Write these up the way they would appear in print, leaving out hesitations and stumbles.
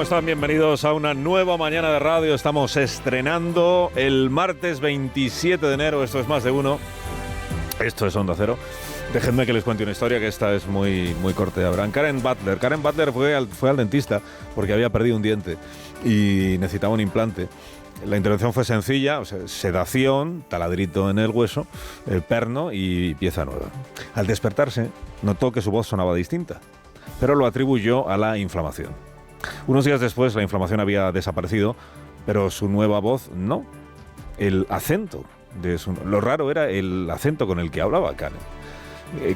Están bienvenidos a una nueva mañana de radio. Estamos estrenando el martes 27 de enero. Esto es Más de Uno. Esto es Onda Cero. Déjenme que les cuente una historia que esta es muy corta. Verán, Karen Butler fue al dentista porque había perdido un diente y necesitaba un implante. La intervención fue sencilla, o sea, sedación, taladrito en el hueso, el perno y pieza nueva. Al despertarse, notó que su voz sonaba distinta, pero lo atribuyó a la inflamación. Unos días después, la inflamación había desaparecido, pero su nueva voz no. El acento lo raro era el acento con el que hablaba Karen.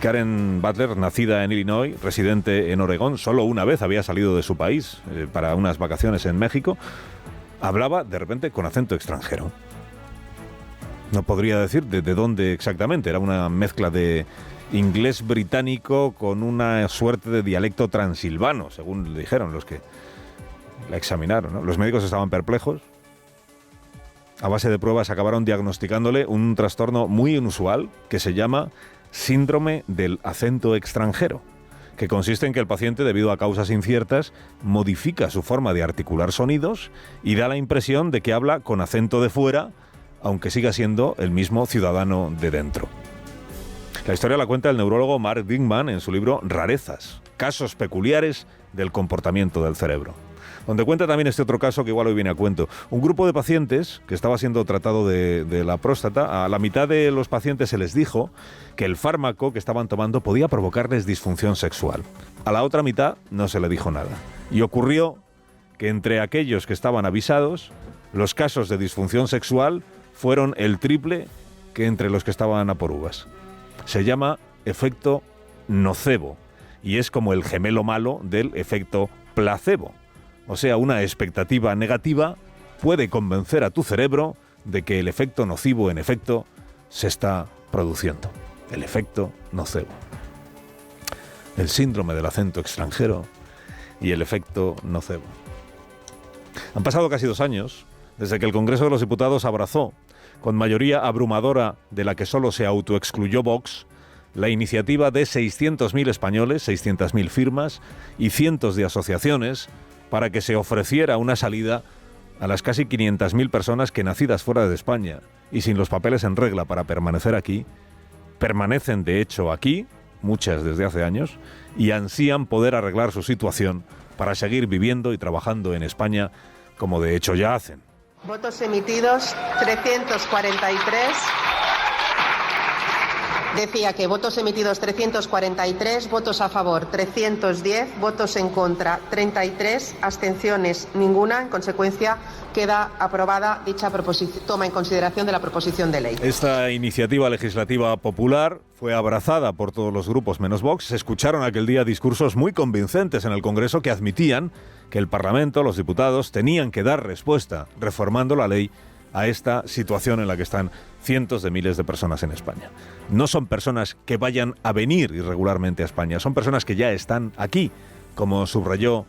Karen Butler, nacida en Illinois, residente en Oregón, solo una vez había salido de su país para unas vacaciones en México, hablaba de repente con acento extranjero. No podría decir de dónde exactamente, era una mezcla de inglés británico con una suerte de dialecto transilvano, según le dijeron los que la examinaron, ¿no? Los médicos estaban perplejos. A base de pruebas acabaron diagnosticándole un trastorno muy inusual que se llama síndrome del acento extranjero, que consiste en que el paciente, debido a causas inciertas, modifica su forma de articular sonidos y da la impresión de que habla con acento de fuera, aunque siga siendo el mismo ciudadano de dentro. La historia la cuenta el neurólogo Mark Digman en su libro Rarezas, casos peculiares del comportamiento del cerebro, donde cuenta también este otro caso que igual hoy viene a cuento. Un grupo de pacientes que estaba siendo tratado de la próstata, a la mitad de los pacientes se les dijo que el fármaco que estaban tomando podía provocarles disfunción sexual. A la otra mitad no se le dijo nada. Y ocurrió que entre aquellos que estaban avisados, los casos de disfunción sexual fueron el triple que entre los que estaban a por uvas. Se llama efecto nocebo y es como el gemelo malo del efecto placebo. O sea, una expectativa negativa puede convencer a tu cerebro de que el efecto nocivo, en efecto, se está produciendo. El efecto nocebo. El síndrome del acento extranjero y el efecto nocebo. Han pasado casi 2 años desde que el Congreso de los Diputados abrazó, con mayoría abrumadora de la que solo se autoexcluyó Vox, la iniciativa de 600.000 españoles, 600.000 firmas y cientos de asociaciones para que se ofreciera una salida a las casi 500.000 personas que, nacidas fuera de España y sin los papeles en regla para permanecer aquí, permanecen de hecho aquí, muchas desde hace años, y ansían poder arreglar su situación para seguir viviendo y trabajando en España, como de hecho ya hacen. Votos emitidos 343. Decía que votos emitidos 343, votos a favor 310, votos en contra 33, abstenciones ninguna. En consecuencia, queda aprobada dicha toma en consideración de la proposición de ley. Esta iniciativa legislativa popular fue abrazada por todos los grupos menos Vox. Se escucharon aquel día discursos muy convincentes en el Congreso que admitían que el Parlamento, los diputados, tenían que dar respuesta, reformando la ley, a esta situación en la que están cientos de miles de personas en España. No son personas que vayan a venir irregularmente a España, son personas que ya están aquí, como subrayó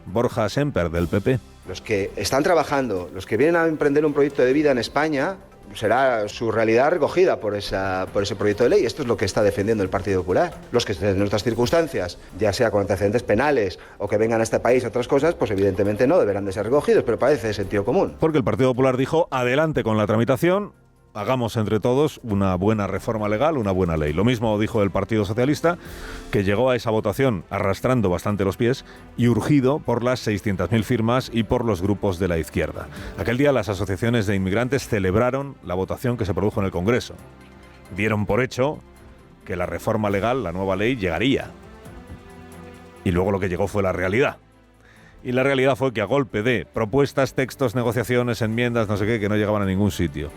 Borja Semper del PP. Los que están trabajando, los que vienen a emprender un proyecto de vida en España, será su realidad recogida por ese proyecto de ley. Esto es lo que está defendiendo el Partido Popular. Los que estén en nuestras circunstancias, ya sea con antecedentes penales o que vengan a este país a otras cosas, pues evidentemente no deberán de ser recogidos, pero parece de sentido común. Porque el Partido Popular dijo, adelante con la tramitación, hagamos entre todos una buena reforma legal, una buena ley. Lo mismo dijo el Partido Socialista, que llegó a esa votación arrastrando bastante los pies y urgido por las 600.000 firmas y por los grupos de la izquierda. Aquel día las asociaciones de inmigrantes celebraron la votación que se produjo en el Congreso. Dieron por hecho que la reforma legal, la nueva ley, llegaría. Y luego lo que llegó fue la realidad. Y la realidad fue que a golpe de propuestas, textos, negociaciones, enmiendas, no sé qué, que no llegaban a ningún sitio,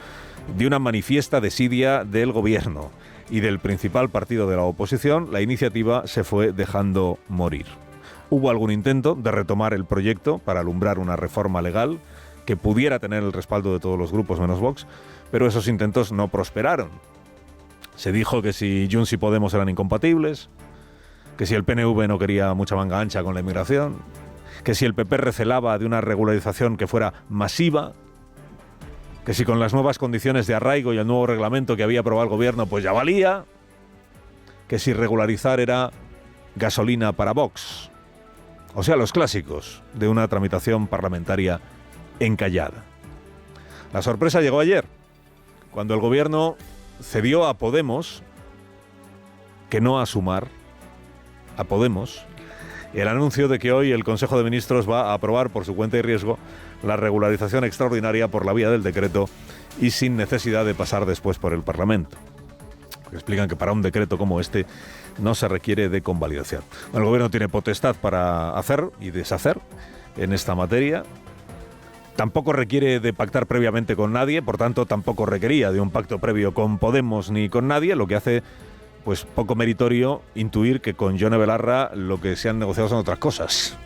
de una manifiesta desidia del gobierno y del principal partido de la oposición, la iniciativa se fue dejando morir. Hubo algún intento de retomar el proyecto para alumbrar una reforma legal que pudiera tener el respaldo de todos los grupos menos Vox, pero esos intentos no prosperaron. Se dijo que si Junts y Podemos eran incompatibles, que si el PNV no quería mucha manga ancha con la inmigración, que si el PP recelaba de una regularización que fuera masiva, que si con las nuevas condiciones de arraigo y el nuevo reglamento que había aprobado el gobierno pues ya valía, que si regularizar era gasolina para Vox. O sea, los clásicos de una tramitación parlamentaria encallada. La sorpresa llegó ayer, cuando el gobierno cedió a Podemos, que no a Sumar, a Podemos, el anuncio de que hoy el Consejo de Ministros va a aprobar por su cuenta y riesgo la regularización extraordinaria por la vía del decreto y sin necesidad de pasar después por el Parlamento. Explican que para un decreto como este no se requiere de convalidación. El gobierno tiene potestad para hacer y deshacer en esta materia. Tampoco requiere de pactar previamente con nadie, por tanto tampoco requería de un pacto previo con Podemos ni con nadie, lo que hace pues poco meritorio intuir que con Yone Belarra lo que se han negociado son otras cosas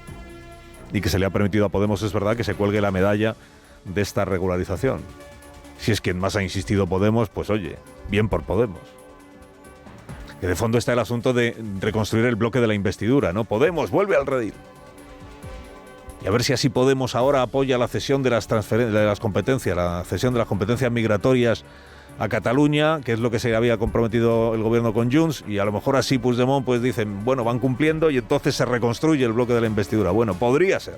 y que se le ha permitido a Podemos, es verdad, que se cuelgue la medalla de esta regularización. Si es quien más ha insistido Podemos, pues oye, bien por Podemos. Que de fondo está el asunto de reconstruir el bloque de la investidura, ¿no? Podemos, vuelve al redil. Y a ver si así Podemos ahora apoya la cesión de las competencias, la cesión de las competencias migratorias a Cataluña, que es lo que se había comprometido el gobierno con Junts, y a lo mejor así Puigdemont pues dicen, bueno, van cumpliendo y entonces se reconstruye el bloque de la investidura. Bueno, podría ser.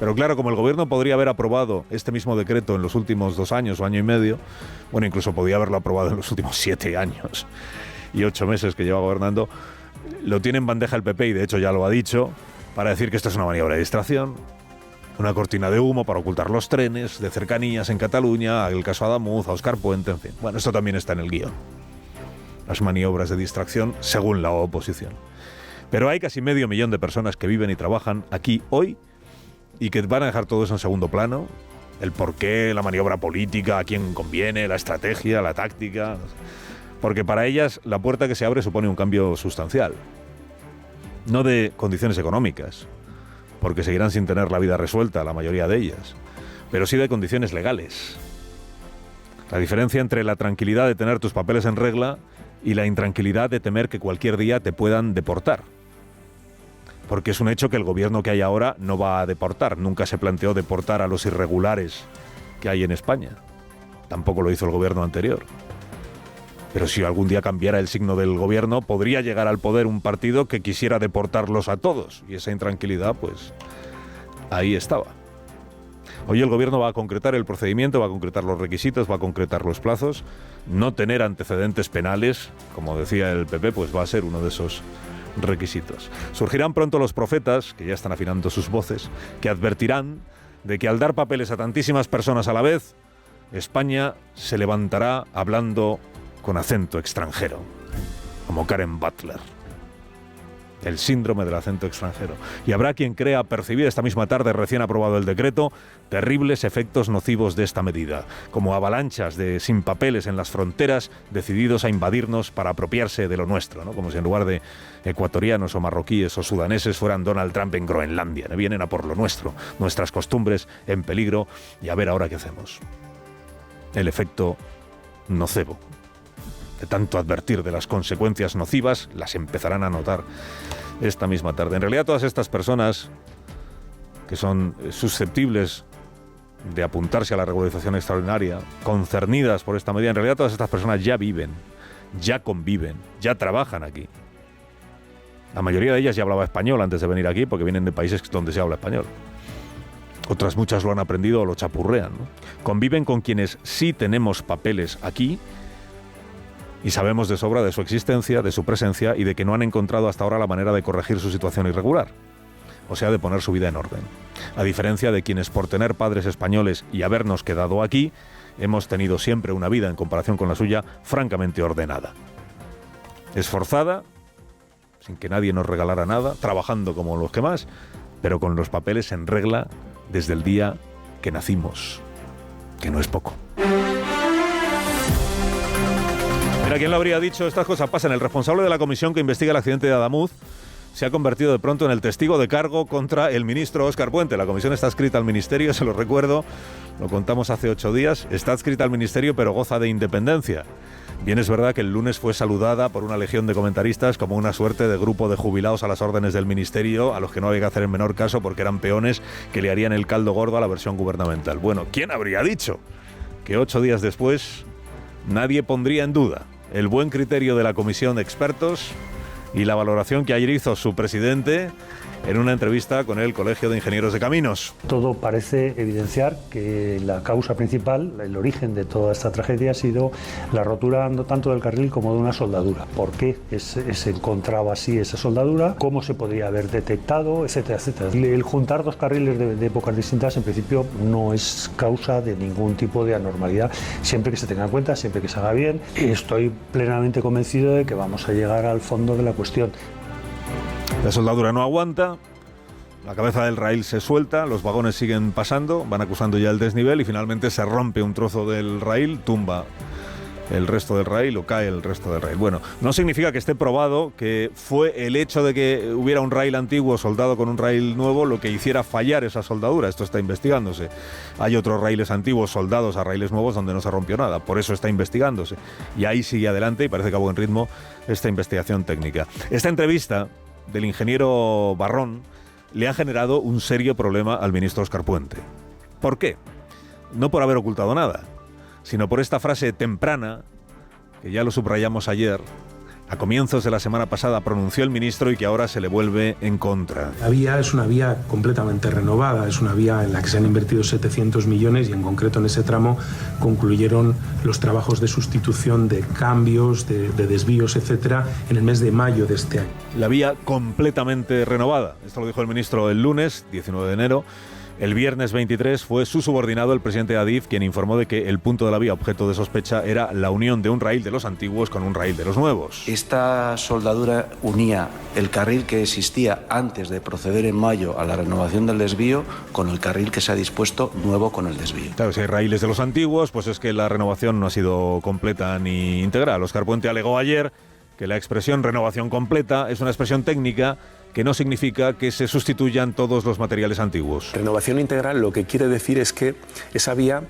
Pero claro, como el gobierno podría haber aprobado este mismo decreto en los últimos 2 años o año y medio, bueno, incluso podía haberlo aprobado en los últimos 7 años y 8 meses que lleva gobernando, lo tiene en bandeja el PP y de hecho ya lo ha dicho, para decir que esto es una maniobra de distracción, una cortina de humo para ocultar los trenes de cercanías en Cataluña, el caso Adamuz, a Óscar Puente, en fin. Bueno, esto también está en el guión. Las maniobras de distracción según la oposición. Pero hay casi 500.000 de personas que viven y trabajan aquí hoy y que van a dejar todo eso en segundo plano. El porqué, la maniobra política, a quién conviene, la estrategia, la táctica. Porque para ellas la puerta que se abre supone un cambio sustancial. No de condiciones económicas, porque seguirán sin tener la vida resuelta, la mayoría de ellas, pero sí de condiciones legales. La diferencia entre la tranquilidad de tener tus papeles en regla y la intranquilidad de temer que cualquier día te puedan deportar. Porque es un hecho que el gobierno que hay ahora no va a deportar. Nunca se planteó deportar a los irregulares que hay en España. Tampoco lo hizo el gobierno anterior. Pero si algún día cambiara el signo del gobierno, podría llegar al poder un partido que quisiera deportarlos a todos. Y esa intranquilidad, pues, ahí estaba. Hoy el gobierno va a concretar el procedimiento, va a concretar los requisitos, va a concretar los plazos. No tener antecedentes penales, como decía el PP, pues va a ser uno de esos requisitos. Surgirán pronto los profetas, que ya están afinando sus voces, que advertirán de que al dar papeles a tantísimas personas a la vez, España se levantará hablando con acento extranjero, como Karen Butler. El síndrome del acento extranjero. Y habrá quien crea percibir esta misma tarde, recién aprobado el decreto, terribles efectos nocivos de esta medida, como avalanchas de sin papeles en las fronteras decididos a invadirnos para apropiarse de lo nuestro, ¿no? Como si en lugar de ecuatorianos o marroquíes o sudaneses fueran Donald Trump en Groenlandia. Vienen a por lo nuestro, nuestras costumbres en peligro, y a ver ahora qué hacemos. El efecto nocebo. De tanto advertir de las consecuencias nocivas, las empezarán a notar esta misma tarde. En realidad, todas estas personas que son susceptibles de apuntarse a la regularización extraordinaria, concernidas por esta medida, en realidad todas estas personas ya viven, ya conviven, ya trabajan aquí. La mayoría de ellas ya hablaba español antes de venir aquí, porque vienen de países donde se habla español. Otras muchas lo han aprendido o lo chapurrean, ¿no? Conviven con quienes sí tenemos papeles aquí, y sabemos de sobra de su existencia, de su presencia y de que no han encontrado hasta ahora la manera de corregir su situación irregular, o sea, de poner su vida en orden. A diferencia de quienes, por tener padres españoles y habernos quedado aquí, hemos tenido siempre una vida, en comparación con la suya, francamente ordenada. Esforzada, sin que nadie nos regalara nada, trabajando como los que más, pero con los papeles en regla desde el día que nacimos, que no es poco. Mira, ¿quién lo habría dicho? Estas cosas pasan. El responsable de la comisión que investiga el accidente de Adamuz se ha convertido de pronto en el testigo de cargo contra el ministro Óscar Puente. La comisión está adscrita al ministerio, se lo recuerdo, lo contamos hace 8 días, está adscrita al ministerio pero goza de independencia. Bien es verdad que el lunes fue saludada por una legión de comentaristas como una suerte de grupo de jubilados a las órdenes del ministerio, a los que no había que hacer el menor caso porque eran peones que le harían el caldo gordo a la versión gubernamental. Bueno, ¿quién habría dicho que 8 días después nadie pondría en duda el buen criterio de la comisión de expertos y la valoración que ayer hizo su presidente en una entrevista con el Colegio de Ingenieros de Caminos. Todo parece evidenciar que la causa principal, el origen de toda esta tragedia ha sido la rotura no tanto del carril como de una soldadura. ¿Por qué se encontraba así esa soldadura? ¿Cómo se podría haber detectado? Etcétera, etcétera. El juntar dos carriles de épocas distintas en principio no es causa de ningún tipo de anormalidad, siempre que se tenga en cuenta, siempre que se haga bien. Estoy plenamente convencido de que vamos a llegar al fondo de la cuestión. La soldadura no aguanta, la cabeza del raíl se suelta, los vagones siguen pasando, van acusando ya el desnivel y finalmente se rompe un trozo del raíl, tumba el resto del raíl o cae el resto del raíl. Bueno, no significa que esté probado que fue el hecho de que hubiera un raíl antiguo soldado con un raíl nuevo lo que hiciera fallar esa soldadura. Esto está investigándose. Hay otros raíles antiguos soldados a raíles nuevos donde no se rompió nada. Por eso está investigándose. Y ahí sigue adelante y parece que a buen ritmo esta investigación técnica. Esta entrevista del ingeniero Barrón le ha generado un serio problema al ministro Óscar Puente. ¿Por qué? No por haber ocultado nada, sino por esta frase temprana, que ya lo subrayamos ayer, a comienzos de la semana pasada pronunció el ministro y que ahora se le vuelve en contra. La vía es una vía completamente renovada, es una vía en la que se han invertido 700 millones y en concreto en ese tramo concluyeron los trabajos de sustitución de cambios, de desvíos, etcétera, en el mes de mayo de este año. La vía completamente renovada, esto lo dijo el ministro el lunes, 19 de enero. El viernes 23 fue su subordinado, el presidente de Adif, quien informó de que el punto de la vía objeto de sospecha era la unión de un raíl de los antiguos con un raíl de los nuevos. Esta soldadura unía el carril que existía antes de proceder en mayo a la renovación del desvío con el carril que se ha dispuesto nuevo con el desvío. Claro, si hay raíles de los antiguos, pues es que la renovación no ha sido completa ni integral. Óscar Puente alegó ayer que la expresión renovación completa es una expresión técnica que no significa que se sustituyan todos los materiales antiguos. Renovación integral lo que quiere decir es que esa vía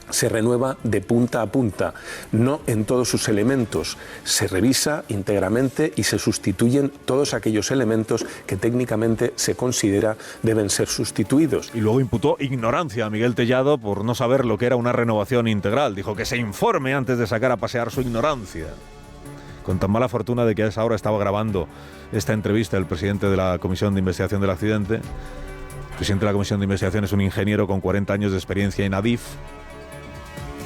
se renueva de punta a punta, no en todos sus elementos. Se revisa íntegramente y se sustituyen todos aquellos elementos que técnicamente se considera deben ser sustituidos. Y luego imputó ignorancia a Miguel Tellado por no saber lo que era una renovación integral. Dijo que se informe antes de sacar a pasear su ignorancia. Con tan mala fortuna de que a esa hora estaba grabando esta entrevista el presidente de la Comisión de Investigación del Accidente. El presidente de la Comisión de Investigación es un ingeniero con 40 años de experiencia en Adif.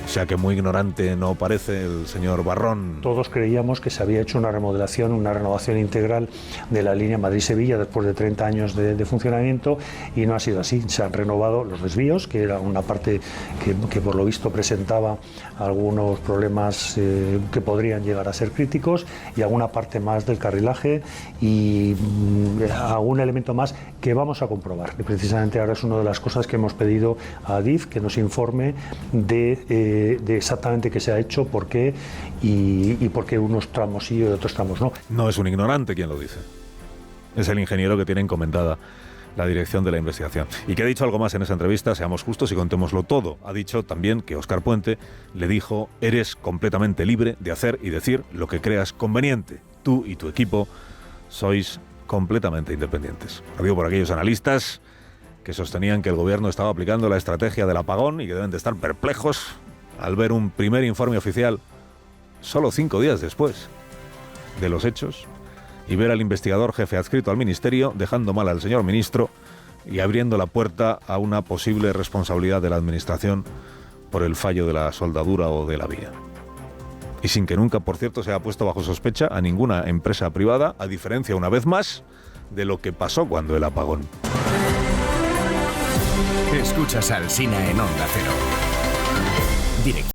O sea que muy ignorante no parece el señor Barrón. Todos creíamos que se había hecho una remodelación, una renovación integral de la línea Madrid-Sevilla después de 30 años de funcionamiento y no ha sido así. Se han renovado los desvíos, que era una parte que por lo visto presentaba algunos problemas que podrían llegar a ser críticos, y alguna parte más del carrilaje y algún elemento más que vamos a comprobar. Y precisamente ahora es una de las cosas que hemos pedido a Adif, que nos informe de exactamente qué se ha hecho, por qué y por qué unos tramos sí y otros tramos no. No es un ignorante quien lo dice. Es el ingeniero que tiene encomendada la dirección de la investigación. Y que ha dicho algo más en esa entrevista, seamos justos y contémoslo todo. Ha dicho también que Óscar Puente le dijo: eres completamente libre de hacer y decir lo que creas conveniente. Tú y tu equipo sois completamente independientes. Lo digo por aquellos analistas que sostenían que el gobierno estaba aplicando la estrategia del apagón y que deben de estar perplejos al ver un primer informe oficial solo 5 días después de los hechos y ver al investigador jefe adscrito al ministerio dejando mal al señor ministro y abriendo la puerta a una posible responsabilidad de la administración por el fallo de la soldadura o de la vía. Y sin que nunca, por cierto, se haya puesto bajo sospecha a ninguna empresa privada, a diferencia, una vez más, de lo que pasó cuando el apagón. Escuchas a Alsina en Onda Cero. Dirección